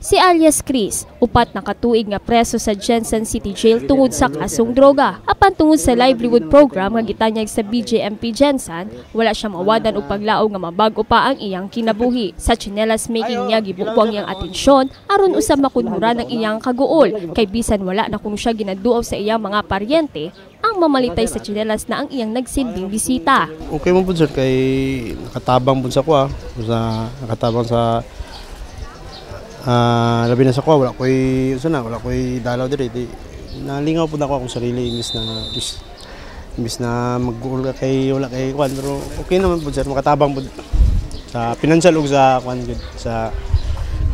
Si alias Chris, upat na katuig nga preso sa Jensen City Jail tungod sa kasong droga. Apan tungod sa livelihood program nga gitanyag sa BJMP Jensen, wala siya mawadan o paglaog nga mabago pa ang iyang kinabuhi. Sa tsinelas making niya gibukwang iyang atensyon aron usab makunhuran ang iyang kaguol kay bisan wala na kuno siya ginaduaw sa iyang mga paryente ang mamalitay sa tsinelas na ang iyang nagsilbing bisita. Okay mo po sir kay nakatabang po sa kuha, nakatabang sa labi na sa kuha, wala ko'y dalaw diri. Nalingaw po na ako akong sarili imbis na mag-goal ka kay wala kay kuan, pero okay naman po sir, makatabang po sa financial ug sa kuan sa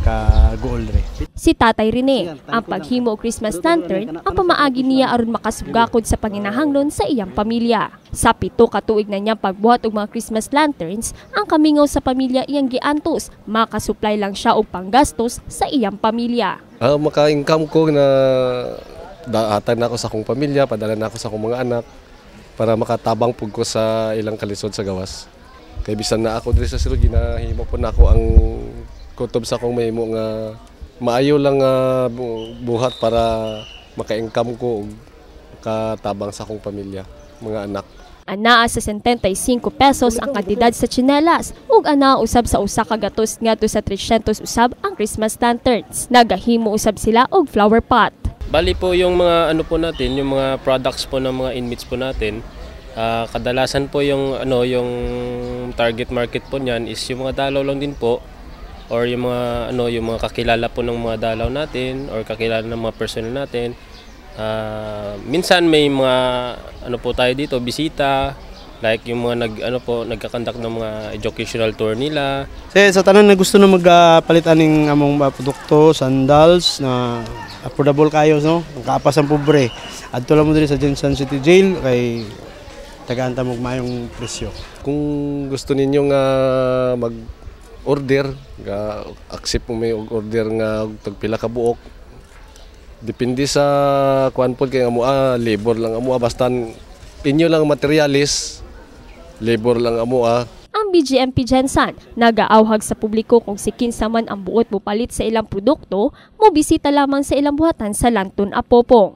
ka-goal diri. Si Tatay Rene, ang paghimo og Christmas lantern ang pamaagi niya aron makasugakod sa panginahanglan sa iyang pamilya. Sa 7 ka tuig na niyang pagbuhat og mga Christmas lanterns, ang kamingaw sa pamilya iyang giantos, makasupply lang siya og panggastos sa iyang pamilya. Maka-income ko na daatan na ako sa akong pamilya, padala na ako sa akong mga anak para makatabang pug ko sa ilang kalisod sa gawas. Kay bisan na ako diri sa silog ginahimo po na ako ang kutob sa akong mahimo nga maayo lang buhat para maka-income ko ug makatabang sa akong pamilya, mga anak. Anaa sa 75 pesos ang kantidad sa tsinelas ug anaa usab sa usa ka gatos ngadto sa 300 usab ang Christmas lanterns. Nagahimo usab sila og flower pot. Bali po yung mga ano po natin, yung mga products po ng mga inmates po natin, kadalasan po yung yung target market po niyan is yung mga dalaw lang din po, or yung mga yung mga kakilala po ng mga dalaw natin or kakilala ng mga personnel natin. Minsan may mga po tayo dito bisita, like yung mga nagkakandak ng mga educational tour nila. Sa tanan na gusto na magpalitan ning among produkto, sandals na affordable kayo, no? Ang kaapas ang pobre. Adto lang mo diri sa Jensen City Jail kay tagaan ta mo mayong presyo. Kung gusto ninyo nga mag-order, accept mo may order nga tagpila ka buok. Depende sa kuan pod kay amo labor lang amo basta inyo lang materialis, labor lang amo. Ang BJMP Jensen nagaawhag sa publiko kung si kinsa man ang buot mopalit sa ilang produkto, mobisita lamang sa ilang buhatan sa Lanton Apopong.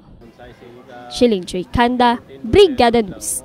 Shilling Joy Kanda, Brigada News.